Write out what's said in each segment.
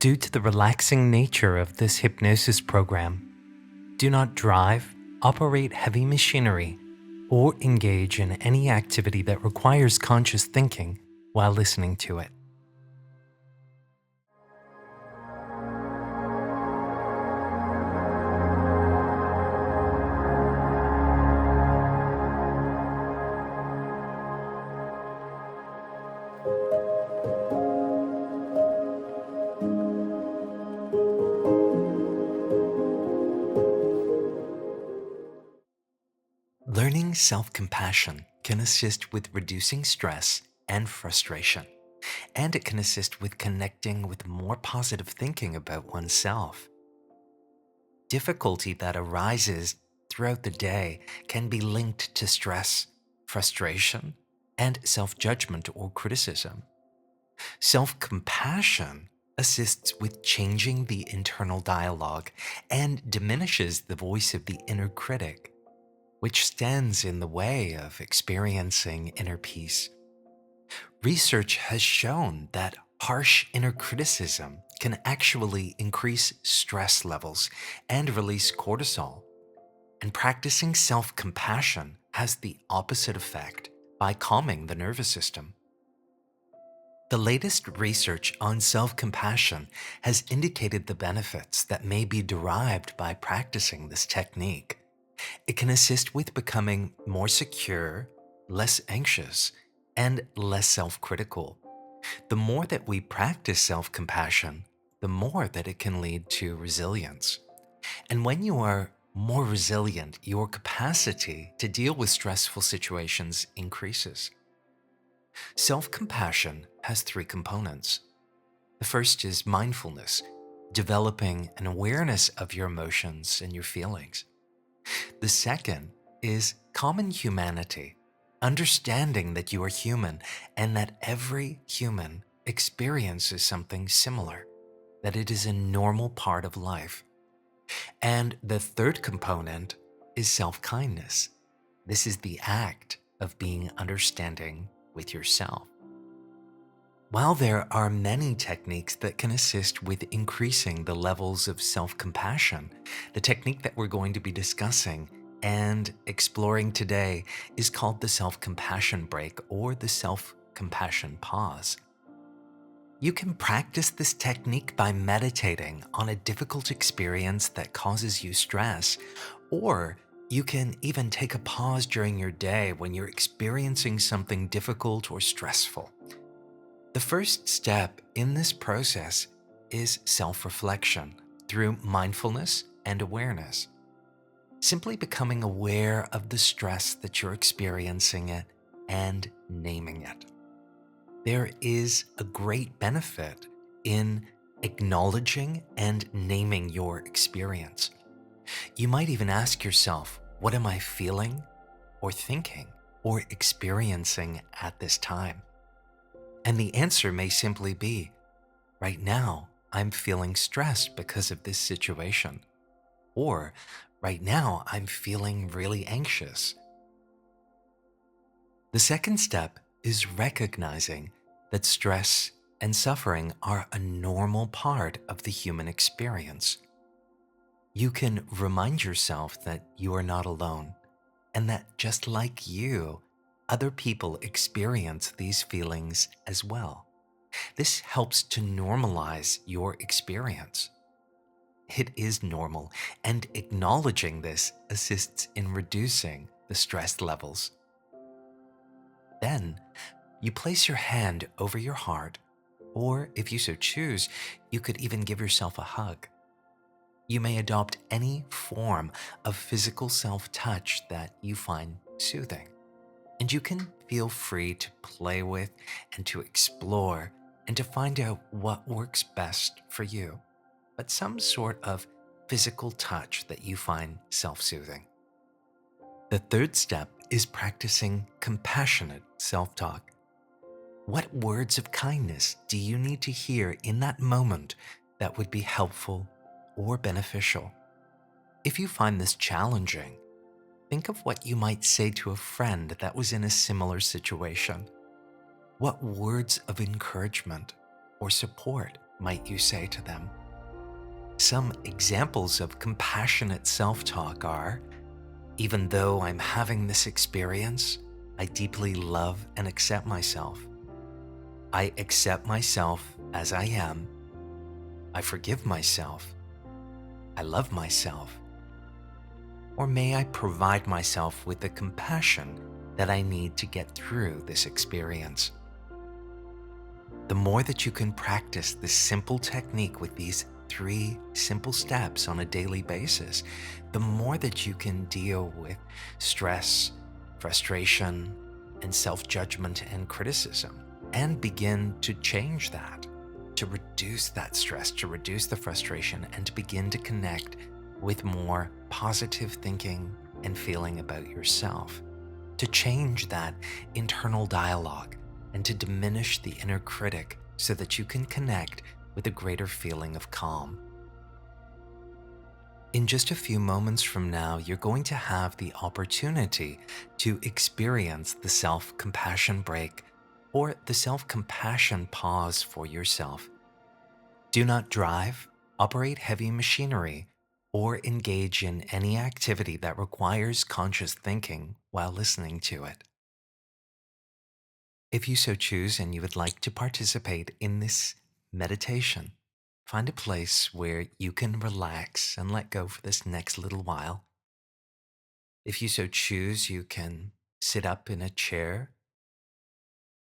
Due to the relaxing nature of this hypnosis program, do not drive, operate heavy machinery, or engage in any activity that requires conscious thinking while listening to it. Learning self-compassion can assist with reducing stress and frustration, and it can assist with connecting with more positive thinking about oneself. Difficulty that arises throughout the day can be linked to stress, frustration, and self-judgment or criticism. Self-compassion assists with changing the internal dialogue and diminishes the voice of the inner critic, which stands in the way of experiencing inner peace. Research has shown that harsh inner criticism can actually increase stress levels and release cortisol, and practicing self-compassion has the opposite effect by calming the nervous system. The latest research on self-compassion has indicated the benefits that may be derived by practicing this technique. It can assist with becoming more secure, less anxious, and less self-critical. The more that we practice self-compassion, the more that it can lead to resilience. And when you are more resilient, your capacity to deal with stressful situations increases. Self-compassion has three components. The first is mindfulness, developing an awareness of your emotions and your feelings. The second is common humanity, understanding that you are human and that every human experiences something similar, that it is a normal part of life. And the third component is self-kindness. This is the act of being understanding with yourself. While there are many techniques that can assist with increasing the levels of self-compassion, the technique that we're going to be discussing and exploring today is called the self-compassion break or the self-compassion pause. You can practice this technique by meditating on a difficult experience that causes you stress, or you can even take a pause during your day when you're experiencing something difficult or stressful. The first step in this process is self-reflection through mindfulness and awareness. Simply becoming aware of the stress that you're experiencing it and naming it. There is a great benefit in acknowledging and naming your experience. You might even ask yourself, what am I feeling or thinking or experiencing at this time? And the answer may simply be, right now, I'm feeling stressed because of this situation. Or, right now, I'm feeling really anxious. The second step is recognizing that stress and suffering are a normal part of the human experience. You can remind yourself that you are not alone, and that just like you, other people experience these feelings as well. This helps to normalize your experience. It is normal, and acknowledging this assists in reducing the stress levels. Then, you place your hand over your heart, or if you so choose, you could even give yourself a hug. You may adopt any form of physical self-touch that you find soothing. And you can feel free to play with and to explore and to find out what works best for you, but some sort of physical touch that you find self-soothing. The third step is practicing compassionate self-talk. What words of kindness do you need to hear in that moment that would be helpful or beneficial? If you find this challenging, think of what you might say to a friend that was in a similar situation. What words of encouragement or support might you say to them. Some examples of compassionate self-talk are, even though I'm having this experience, I deeply love and accept myself. I accept myself as I am. I forgive myself. I love myself. Or may I provide myself with the compassion that I need to get through this experience. The more that you can practice this simple technique with these 3 simple steps on a daily basis, the more that you can deal with stress, frustration, and self-judgment and criticism, and begin to change that, to reduce that stress, to reduce the frustration, and to begin to connect with more positive thinking and feeling about yourself, to change that internal dialogue and to diminish the inner critic so that you can connect with a greater feeling of calm. In just a few moments from now, you're going to have the opportunity to experience the self-compassion break or the self-compassion pause for yourself. Do not drive, operate heavy machinery, or engage in any activity that requires conscious thinking while listening to it. If you so choose and you would like to participate in this meditation, find a place where you can relax and let go for this next little while. If you so choose, you can sit up in a chair,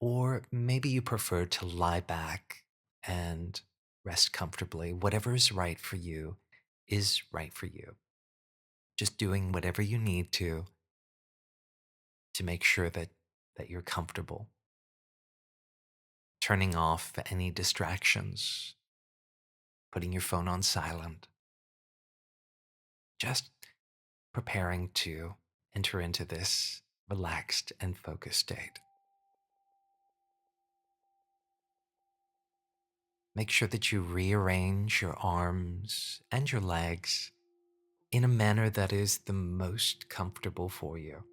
or maybe you prefer to lie back and rest comfortably. Whatever is right for you is right for you. Just doing whatever you need to make sure that you're comfortable. Turning off any distractions, putting your phone on silent, just preparing to enter into this relaxed and focused state. Make sure that you rearrange your arms and your legs in a manner that is the most comfortable for you.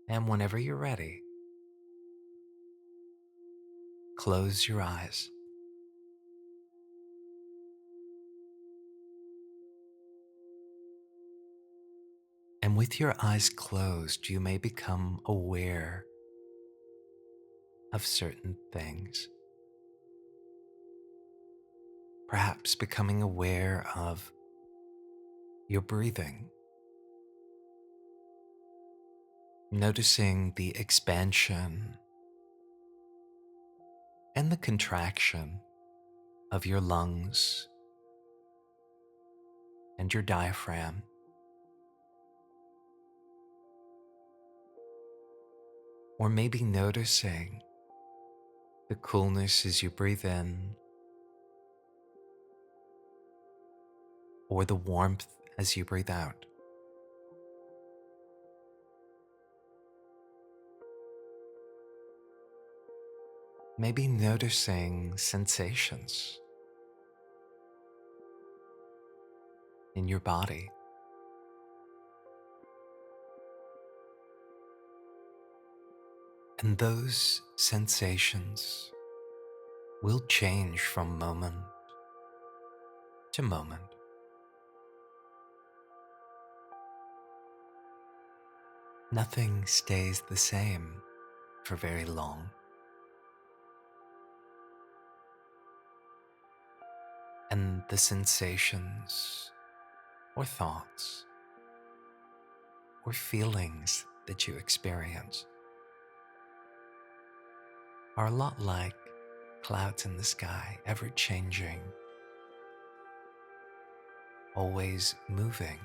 And whenever you're ready, close your eyes. And with your eyes closed, you may become aware of certain things. Perhaps becoming aware of your breathing, noticing the expansion and the contraction of your lungs and your diaphragm. Or maybe noticing the coolness as you breathe in, or the warmth as you breathe out. Maybe noticing sensations in your body. And those sensations will change from moment to moment. Nothing stays the same for very long. And the sensations or thoughts or feelings that you experience are a lot like clouds in the sky, ever changing, always moving.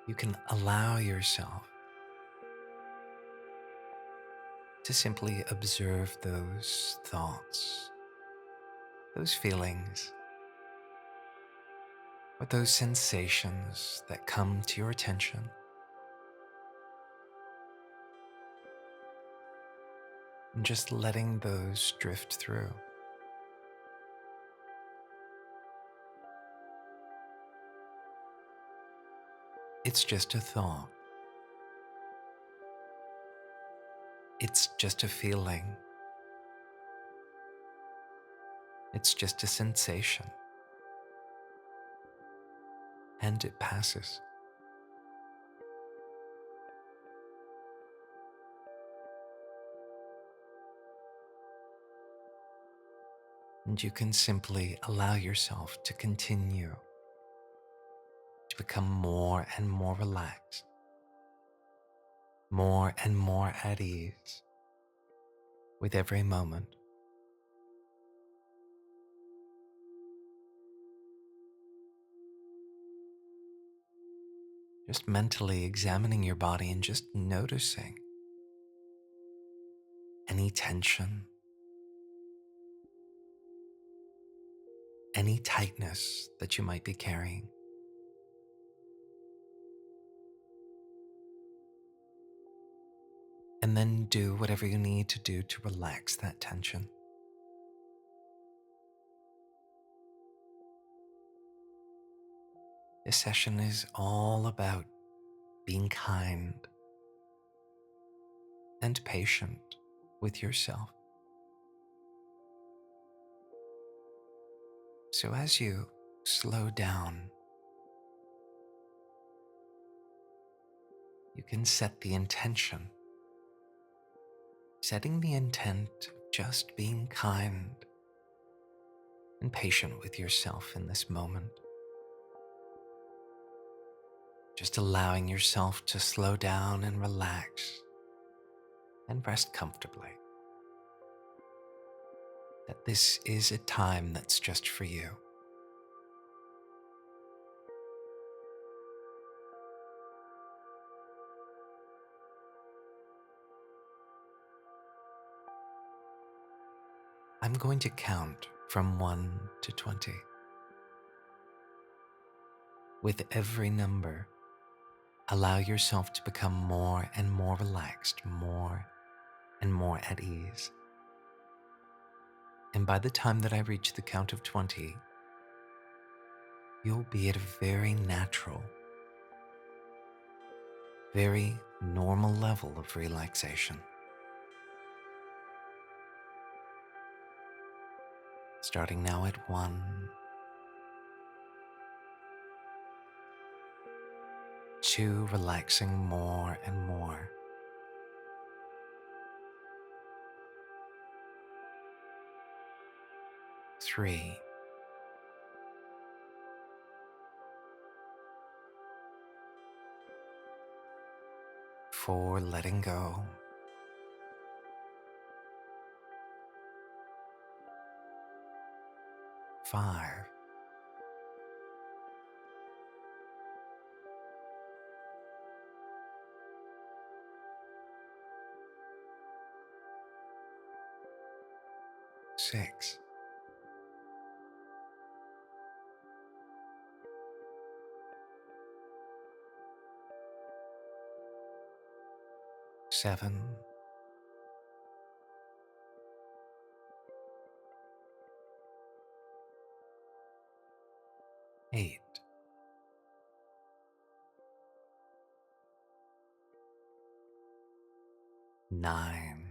You can allow yourself to simply observe those thoughts, those feelings, or those sensations that come to your attention. And just letting those drift through. It's just a thought. It's just a feeling. It's just a sensation. And it passes. And you can simply allow yourself to continue to become more and more relaxed, more and more at ease with every moment. Just mentally examining your body and just noticing any tension, any tightness that you might be carrying. And then do whatever you need to do to relax that tension. This session is all about being kind and patient with yourself. So as you slow down, you can set the intention, setting the intent of just being kind and patient with yourself in this moment. Just allowing yourself to slow down and relax and rest comfortably. That this is a time that's just for you. I'm going to count from 1 to 20. With every number, allow yourself to become more and more relaxed, more and more at ease. And by the time that I reach the count of 20, you'll be at a very natural, very normal level of relaxation. Starting now at 1, 2, relaxing more and more. 3, 4, letting go. 5, 6, 7, 8, 9,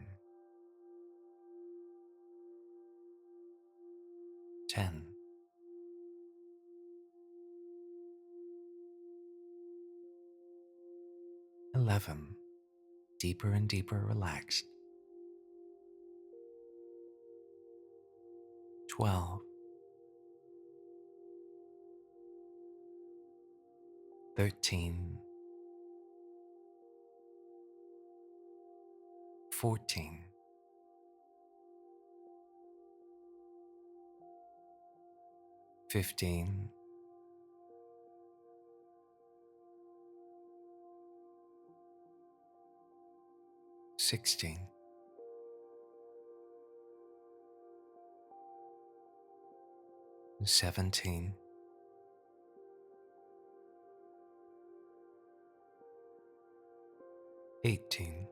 10, 11, deeper and deeper relaxed. 12, 13, 14, 15, 16, 17, 18,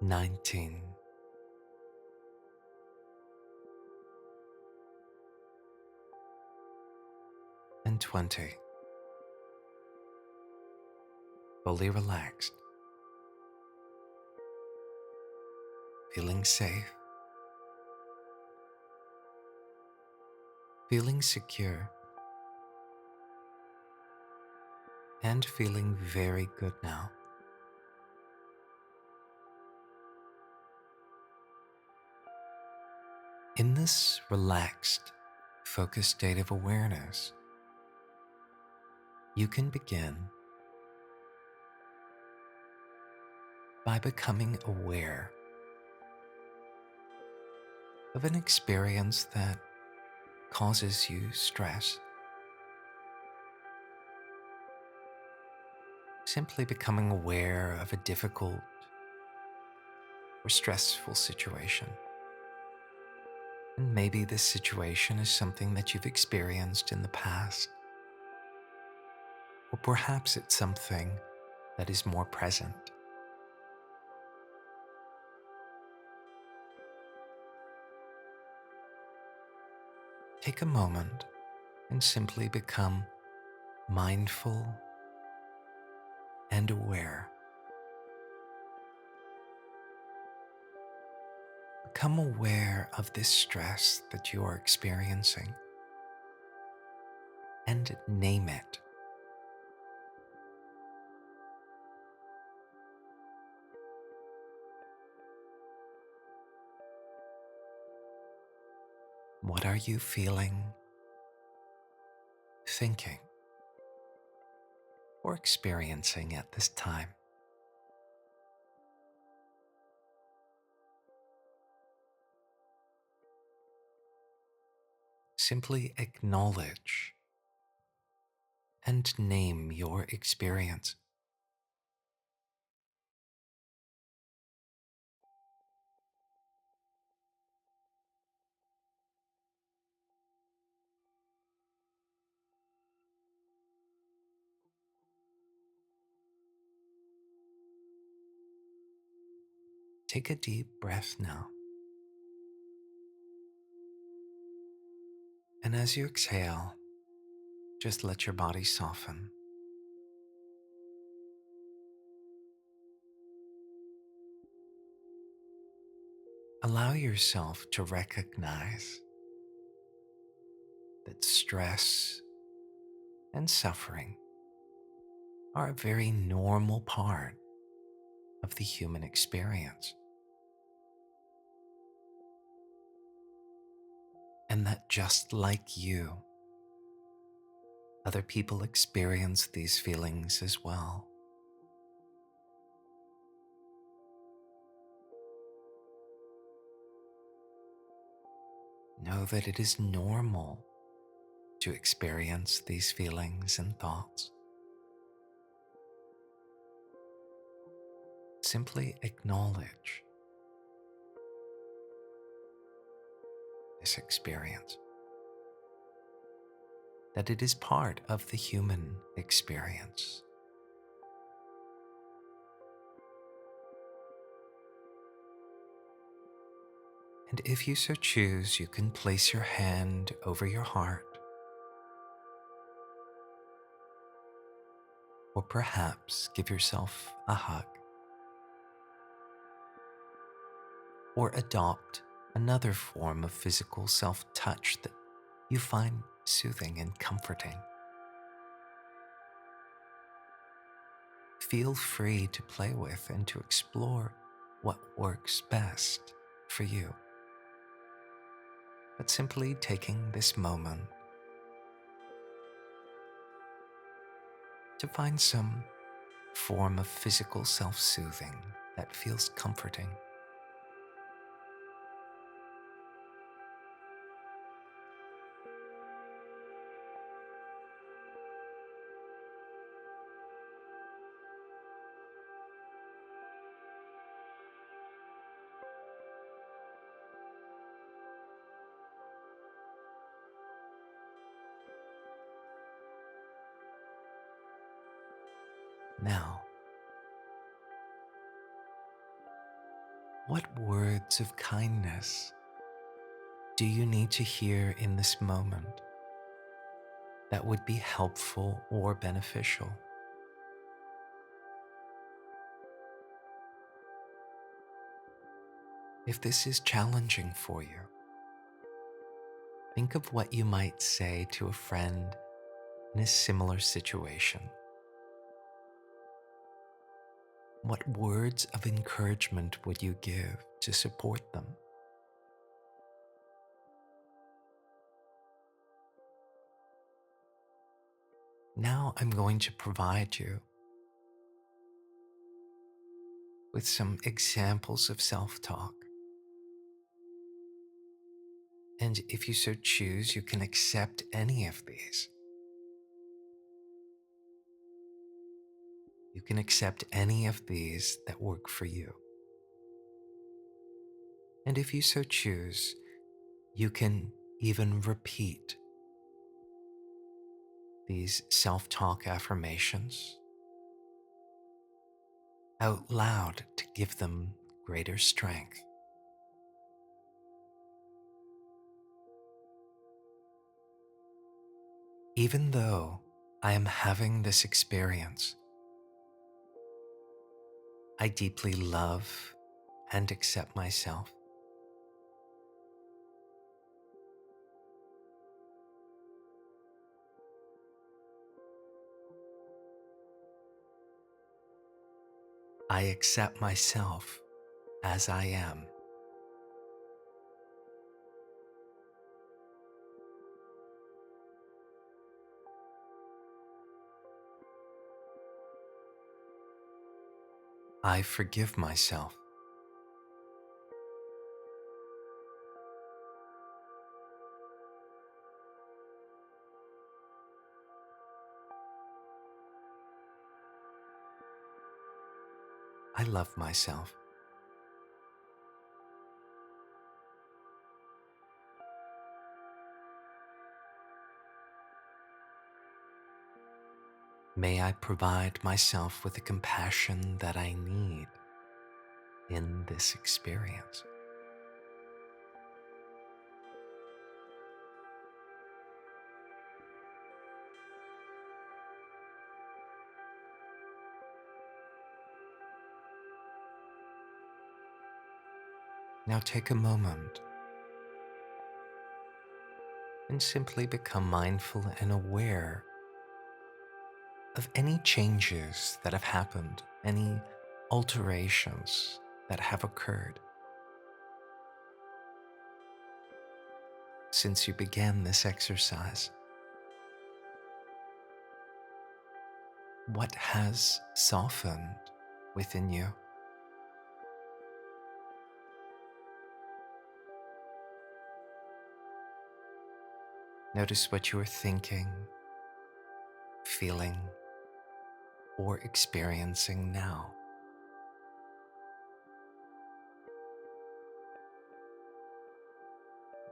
19, 20. fully relaxed, feeling safe, feeling secure, and feeling very good now. In this relaxed, focused state of awareness, you can begin by becoming aware of an experience that causes you stress. Simply becoming aware of a difficult or stressful situation. And maybe this situation is something that you've experienced in the past, or perhaps it's something that is more present. Take a moment and simply become mindful and aware. Become aware of this stress that you are experiencing and name it. What are you feeling, thinking, or experiencing at this time? Simply acknowledge and name your experience. Take a deep breath now. And as you exhale, just let your body soften. Allow yourself to recognize that stress and suffering are a very normal part of the human experience. And that just like you, other people experience these feelings as well. Know that it is normal to experience these feelings and thoughts. Simply acknowledge this experience, that it is part of the human experience. And if you so choose, you can place your hand over your heart, or perhaps give yourself a hug, or adopt another form of physical self-touch that you find soothing and comforting. Feel free to play with and to explore what works best for you. But simply taking this moment to find some form of physical self-soothing that feels comforting. Now, what words of kindness do you need to hear in this moment that would be helpful or beneficial? If this is challenging for you, think of what you might say to a friend in a similar situation. What words of encouragement would you give to support them? Now I'm going to provide you with some examples of self-talk. And if you so choose, you can accept any of these. You can accept any of these that work for you. And if you so choose, you can even repeat these self-talk affirmations out loud to give them greater strength. Even though I am having this experience, I deeply love and accept myself. I accept myself as I am. I forgive myself. I love myself. May I provide myself with the compassion that I need in this experience. Now take a moment and simply become mindful and aware of any changes that have happened, any alterations that have occurred since you began this exercise. What has softened within you? Notice what you are thinking, feeling, or experiencing now.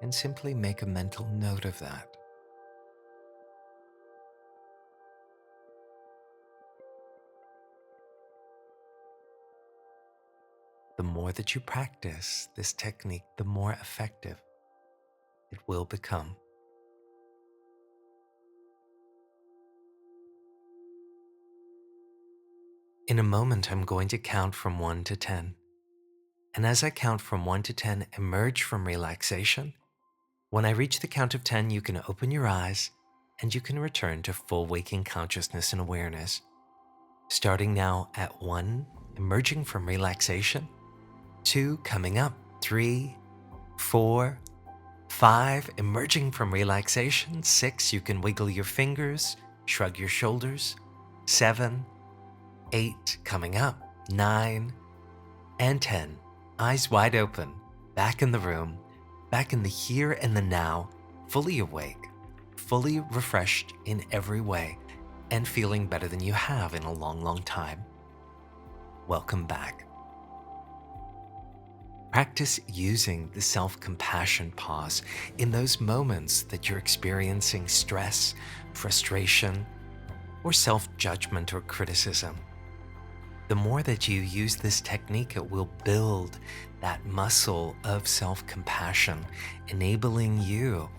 And simply make a mental note of that. The more that you practice this technique, the more effective it will become. In a moment, I'm going to count from 1 to 10. And as I count from 1 to 10, emerge from relaxation. When I reach the count of 10, you can open your eyes and you can return to full waking consciousness and awareness. Starting now at 1, emerging from relaxation. 2, coming up. 3, 4, 5, emerging from relaxation. 6, you can wiggle your fingers, shrug your shoulders. 7, 8, coming up. 9, and 10, eyes wide open, back in the room, back in the here and the now, fully awake, fully refreshed in every way, and feeling better than you have in a long, long time. Welcome back. Practice using the self-compassion pause in those moments that you're experiencing stress, frustration, or self-judgment or criticism. The more that you use this technique, it will build that muscle of self-compassion, enabling you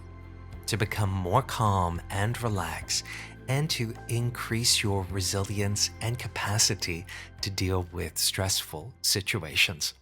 to become more calm and relaxed, and to increase your resilience and capacity to deal with stressful situations.